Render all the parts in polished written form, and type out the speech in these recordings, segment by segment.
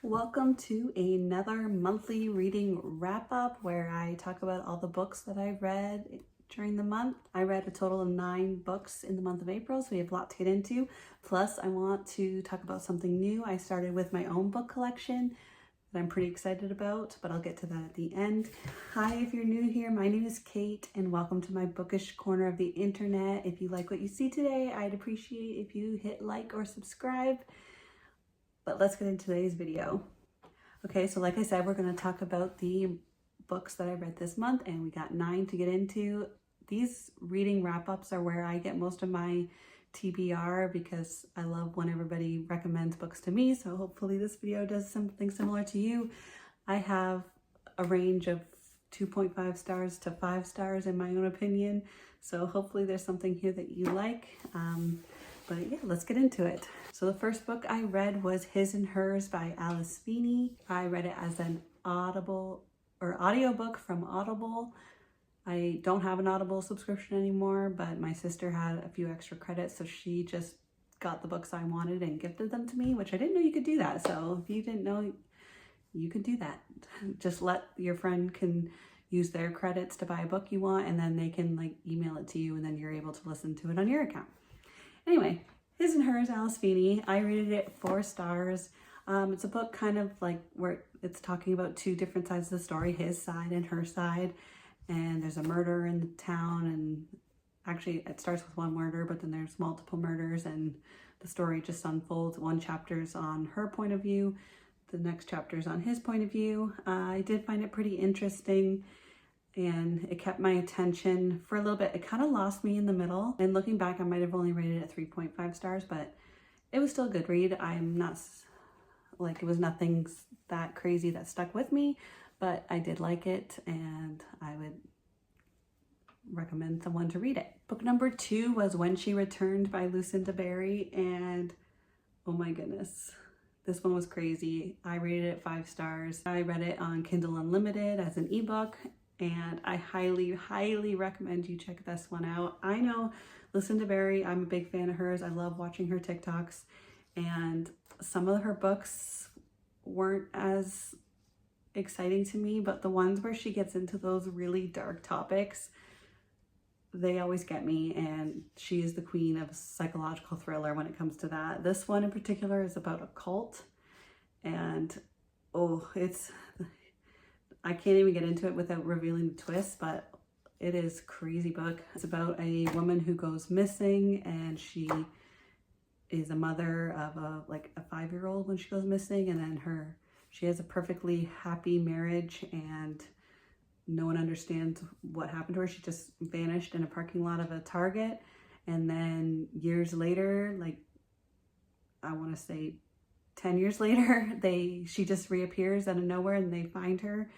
Welcome to another monthly reading wrap-up where I talk about all the books that I read during the month. I read a total of 9 books in the month of April, so we have a lot to get into. Plus, I want to talk about something new. I started with my own book collection that I'm pretty excited about, but I'll get to that at the end. Hi, if you're new here, my name is Kate, and welcome to my bookish corner of the internet. If you like what you see today, I'd appreciate if you hit like or subscribe. But let's get into today's video. Okay, so like I said, we're going to talk about the books that I read this month, and we got 9 to get into. These reading wrap-ups are where I get most of my TBR because I love when everybody recommends books to me, so hopefully this video does something similar to you. I have a range of 2.5 stars to 5 stars in my own opinion, so hopefully there's something here that you like. But yeah, let's get into it. So the first book I read was His and Hers by Alice Feeney. I read it as an audiobook from Audible. I don't have an Audible subscription anymore, but my sister had a few extra credits, so she just got the books I wanted and gifted them to me, which I didn't know you could do that. So if you didn't know, you could do that. Just let your friend can use their credits to buy a book you want, and then they can like email it to you, and then you're able to listen to it on your account. Anyway, His and Hers, Alice Feeney. I rated it 4 stars. It's a book kind of like where it's talking about 2 different sides of the story, his side and her side. And there's a murder in the town, and actually it starts with one murder, but then there's multiple murders, and the story just unfolds. One chapter's on her point of view, the next chapter's on his point of view. I did find it pretty interesting, and it kept my attention for a little bit. It kind of lost me in the middle, and looking back I might have only rated it 3.5 stars, but it was still a good read. I'm not like, it was nothing that crazy that stuck with me, but I did like it, and I would recommend someone to read it. Book number 2 was When She Returned by Lucinda Berry, and oh my goodness, this one was crazy. I rated it 5 stars. I read it on Kindle Unlimited as an ebook, and I highly recommend you check this one out. I know Lucinda Berry, I'm a big fan of hers. I love watching her TikToks, and some of her books weren't as exciting to me, but the ones where she gets into those really dark topics, they always get me, and she is the queen of psychological thriller when it comes to that. This one in particular is about a cult, and I can't even get into it without revealing the twist, but it is a crazy book. It's about a woman who goes missing, and she is a mother of a 5-year-old when she goes missing, and then she has a perfectly happy marriage, and no one understands what happened to her. She just vanished in a parking lot of a Target, and then years later, like I want to say 10 years later, she just reappears out of nowhere, and they find her,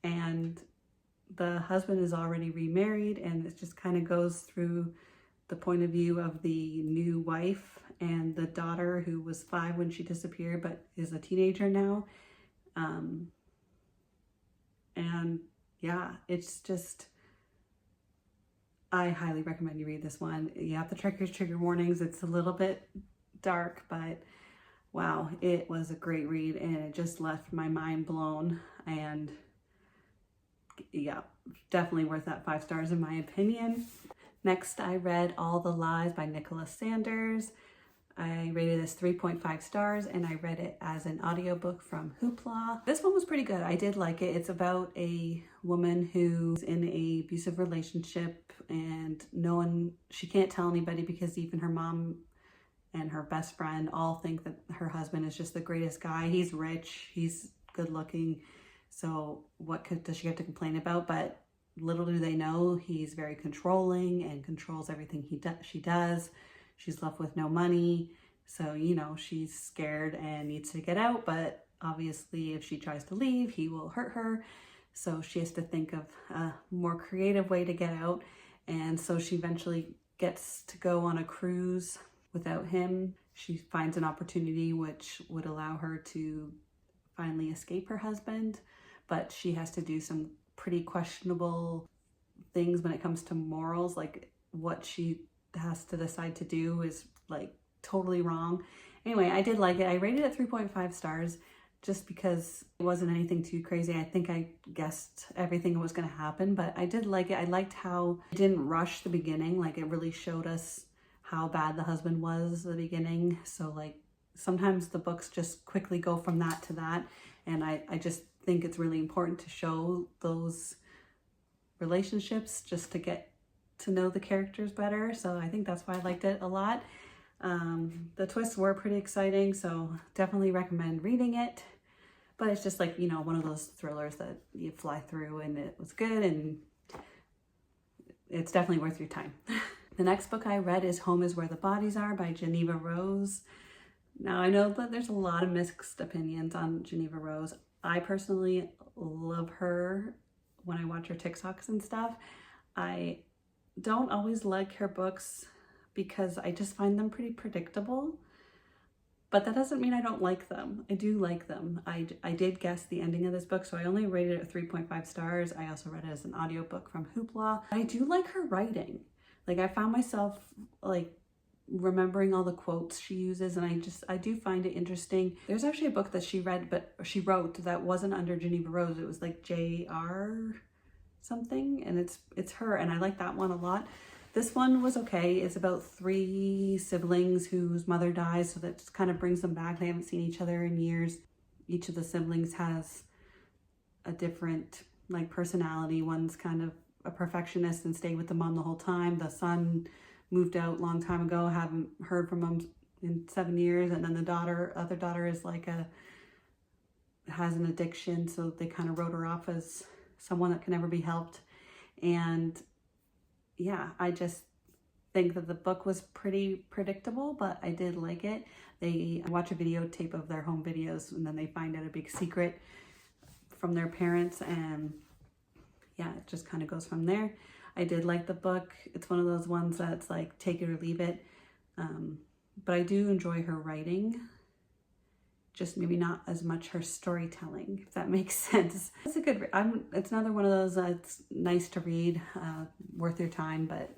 and the husband is already remarried, and it just kind of goes through the point of view of the new wife and the daughter, who was 5 when she disappeared but is a teenager now. And yeah, it's just, I highly recommend you read this one. You have to check your trigger warnings. It's a little bit dark, but wow, it was a great read, and it just left my mind blown. And yeah, definitely worth that 5 stars in my opinion. Next, I read All the Lies by Nicholas Sanders. I rated this 3.5 stars, and I read it as an audiobook from Hoopla. This one was pretty good. I did like it. It's about a woman who's in an abusive relationship, and she can't tell anybody because even her mom and her best friend all think that her husband is just the greatest guy. He's rich, he's good looking, so what does she have to complain about? But little do they know, he's very controlling and controls everything she does. She's left with no money, so she's scared and needs to get out, but obviously if she tries to leave, he will hurt her, so she has to think of a more creative way to get out. And so she eventually gets to go on a cruise without him. She finds an opportunity which would allow her to finally escape her husband, but she has to do some pretty questionable things when it comes to morals. Like, what she has to decide to do is like totally wrong. Anyway, I did like it. I rated it 3.5 stars. just because it wasn't anything too crazy. I think I guessed everything was going to happen, but I did like it. I liked how it didn't rush the beginning. Like, it really showed us how bad the husband was at the beginning. So like sometimes the books just quickly go from that to that. And I just think it's really important to show those relationships just to get to know the characters better. So I think that's why I liked it a lot. The twists were pretty exciting, so definitely recommend reading it. But it's just like, you know, one of those thrillers that you fly through, and it was good, and it's definitely worth your time. The next book I read is Home is Where the Bodies Are by Geneva Rose. Now, I know that there's a lot of mixed opinions on Geneva Rose. I personally love her when I watch her TikToks and stuff. I don't always like her books because I just find them pretty predictable. But that doesn't mean I don't like them. I do like them. I did guess the ending of this book, so I only rated it 3.5 stars. I also read it as an audiobook from Hoopla. I do like her writing. Like, I found myself like remembering all the quotes she uses, and I do find it interesting. There's actually a book that she wrote that wasn't under Geneva Rose. It was like J.R. something, and it's her, and I like that one a lot. This one was okay. It's about 3 siblings whose mother dies, so that just kind of brings them back. They haven't seen each other in years. Each of the siblings has a different like personality. One's kind of a perfectionist and stayed with the mom the whole time. The son moved out a long time ago, haven't heard from him in 7 years. And then the other daughter is like has an addiction, so they kind of wrote her off as someone that can never be helped. And yeah, I just think that the book was pretty predictable, but I did like it. I watch a videotape of their home videos, and then they find out a big secret from their parents, and yeah, it just kind of goes from there. I did like the book. It's one of those ones that's like take it or leave it. But I do enjoy her writing, just maybe not as much her storytelling, if that makes sense. It's a good, it's another one of those that's nice to read, worth your time, but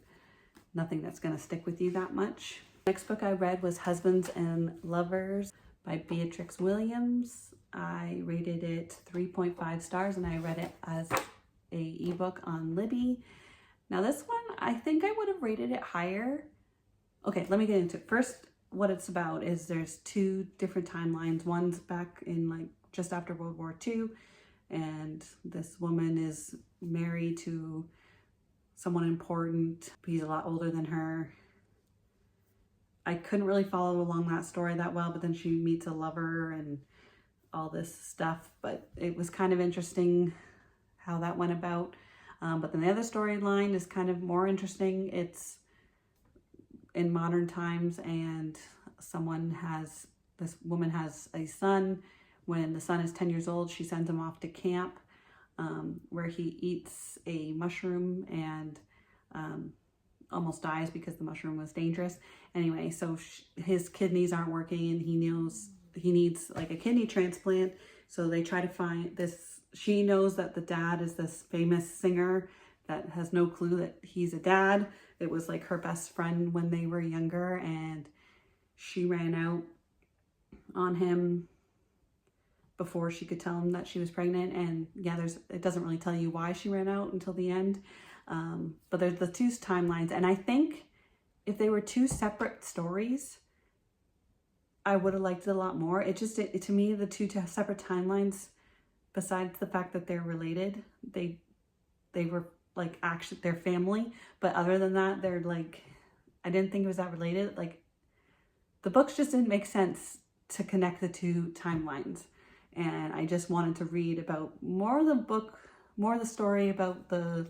nothing that's gonna stick with you that much. Next book I read was Husbands and Lovers by Beatrix Williams. I rated it 3.5 stars, and I read it as a ebook on Libby. Now this one, I think I would have rated it higher. Okay, let me get into it. First, what it's about is there's 2 different timelines. One's back in like just after World War II, and this woman is married to someone important. He's a lot older than her. I couldn't really follow along that story that well, but then she meets a lover and all this stuff, but it was kind of interesting how that went about. But then the other storyline is kind of more interesting. It's in modern times, and this woman has a son. When the son is 10 years old, she sends him off to camp where he eats a mushroom and almost dies because the mushroom was dangerous. Anyway, so his kidneys aren't working, and he knows he needs like a kidney transplant. So they try to find this. She knows that the dad is this famous singer that has no clue that he's a dad. It was like her best friend when they were younger, and she ran out on him before she could tell him that she was pregnant. And yeah, it doesn't really tell you why she ran out until the end. But there's the 2 timelines, and I think if they were 2 separate stories, I would have liked it a lot more. To me, the 2 separate timelines, besides the fact that they're related, they were like actually they're family, but other than that, they're like, I didn't think it was that related. Like, the books just didn't make sense to connect the 2 timelines, and I just wanted to read about more of the story about the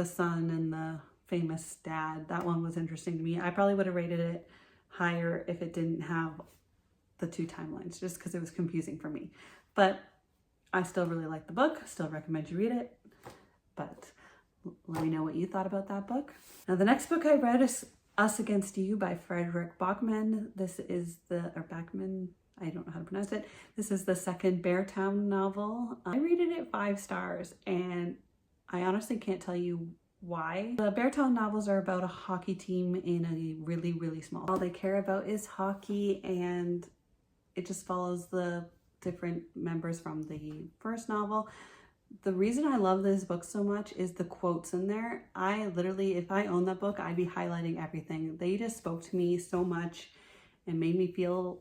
son and the famous dad. That one was interesting to me. I probably would have rated it higher if it didn't have the 2 timelines, just because it was confusing for me. But I still really like the book. Still recommend you read it. But let me know what you thought about that book. Now, the next book I read is Us Against You by Frederick Bachman. This is Bachman. I don't know how to pronounce it. This is the second Beartown novel. I rated it 5 stars, and I honestly can't tell you why. The Beartown novels are about a hockey team in a really, really small. All they care about is hockey, and it just follows the different members from the first novel. The reason I love this book so much is the quotes in there. I literally, if I owned that book, I'd be highlighting everything. They just spoke to me so much and made me feel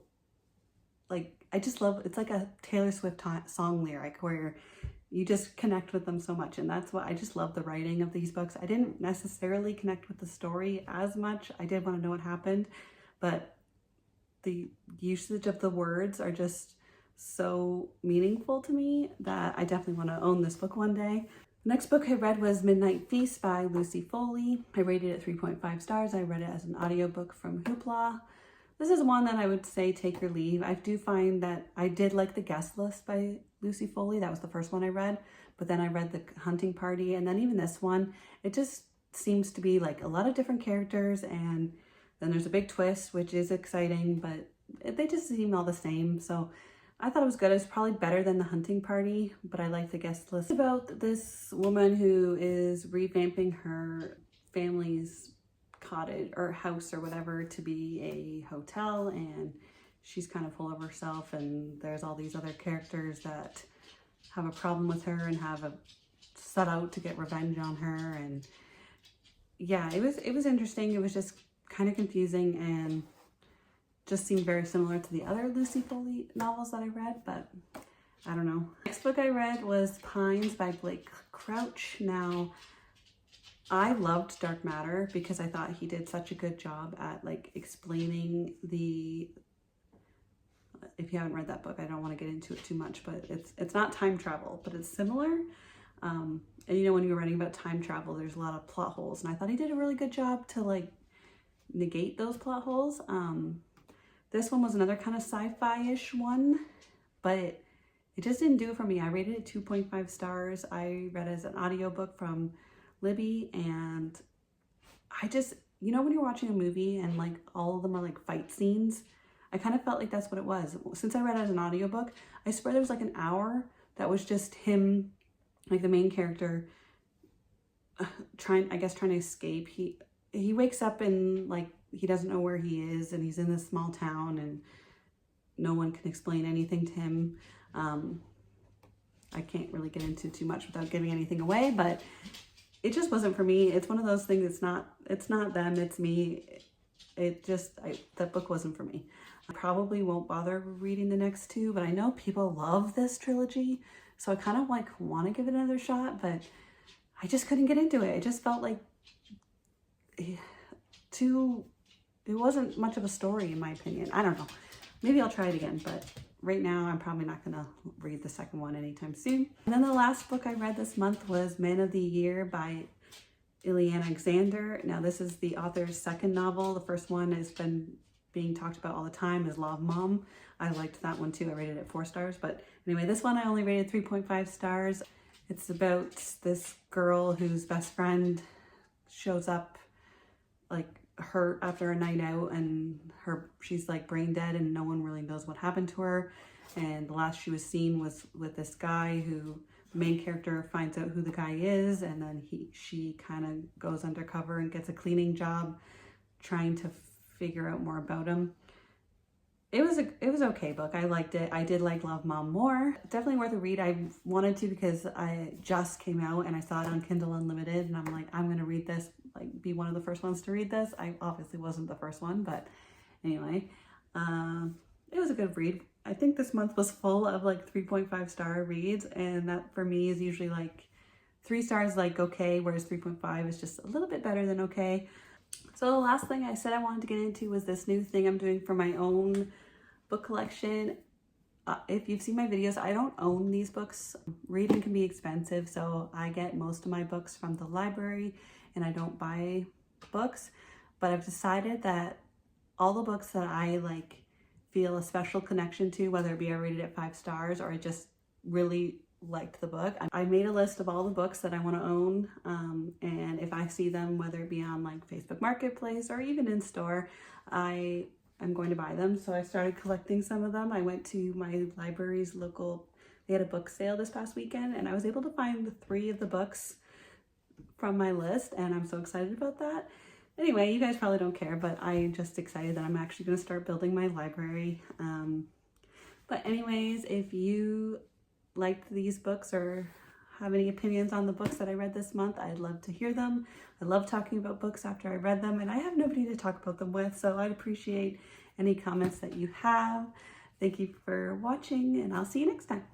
like, I just love, it's like a Taylor Swift song lyric where you just connect with them so much. And that's what I just love, the writing of these books. I didn't necessarily connect with the story as much. I did want to know what happened, but the usage of the words are just so meaningful to me that I definitely want to own this book one day. The next book I read was Midnight Feast by Lucy Foley. I rated it 3.5 stars. I read it as an audiobook from Hoopla. This is one that I would say take or leave. I do find that I did like The Guest List by Lucy Foley. That was the first one I read, but then I read The Hunting Party, and then even this one, it just seems to be like a lot of different characters, and then there's a big twist, which is exciting, but they just seem all the same. So I thought it was good. It's probably better than The Hunting Party, but I like The Guest List. It's about this woman who is revamping her family's cottage or house or whatever to be a hotel, and she's kind of full of herself, and there's all these other characters that have a problem with her and have a set out to get revenge on her. And yeah, it was interesting. It was just kind of confusing and just seemed very similar to the other Lucy Foley novels that I read, but I don't know. Next book I read was Pines by Blake Crouch. Now, I loved Dark Matter because I thought he did such a good job at like explaining the, if you haven't read that book, I don't want to get into it too much, but it's not time travel, but it's similar. And you know, when you're writing about time travel, there's a lot of plot holes, and I thought he did a really good job to like negate those plot holes. This one was another kind of sci-fi-ish one, but it just didn't do it for me. I rated it 2.5 stars. I read it as an audiobook from Libby, and I just, you know, when you're watching a movie and like all of them are like fight scenes, I kind of felt like that's what it was. Since I read it as an audiobook, I swear there was like an hour that was just him, like the main character, trying to escape. He wakes up and like he doesn't know where he is, and he's in this small town, and no one can explain anything to him. I can't really get into too much without giving anything away, but it just wasn't for me. It's one of those things. It's not them, it's me. That book wasn't for me. I probably won't bother reading the next two, but I know people love this trilogy, so I kind of like want to give it another shot, but I just couldn't get into it. It just felt like it wasn't much of a story in my opinion. I don't know. Maybe I'll try it again, but right now I'm probably not gonna read the second one anytime soon. And then the last book I read this month was Man of the Year by Ileana Alexander. Now this is the author's second novel. The first one has been being talked about all the time, is Law of Mom. I liked that one too. I rated it 4 stars, but anyway, this one I only rated 3.5 stars. It's about this girl whose best friend shows up like hurt after a night out, and she's like brain dead, and no one really knows what happened to her. And the last she was seen was with this guy who the main character finds out who the guy is, and then she kind of goes undercover and gets a cleaning job trying to figure out more about him. It was an okay book. I liked it. I did like Love Mom more. Definitely worth a read. I wanted to because I just came out and I saw it on Kindle Unlimited, and I'm like, I'm gonna read this, like be one of the first ones to read this. I obviously wasn't the first one, but anyway, it was a good read. I think this month was full of like 3.5 star reads, and that for me is usually like 3 stars like okay, whereas 3.5 is just a little bit better than okay. So the last thing I said I wanted to get into was this new thing I'm doing for my own book collection. If you've seen my videos, I don't own these books. Reading can be expensive, so I get most of my books from the library and I don't buy books. But I've decided that all the books that I like feel a special connection to, whether it be I rated it 5 stars or I just really liked the book, I made a list of all the books that I want to own, and if I see them, whether it be on like Facebook Marketplace or even in store, I'm going to buy them. So I started collecting some of them. I went to my library's local, they had a book sale this past weekend, and I was able to find 3 of the books from my list, and I'm so excited about that. Anyway, you guys probably don't care, but I'm just excited that I'm actually going to start building my library. But anyways, if you liked these books or have any opinions on the books that I read this month, I'd love to hear them. I love talking about books after I read them, and I have nobody to talk about them with, so I'd appreciate any comments that you have. Thank you for watching, and I'll see you next time.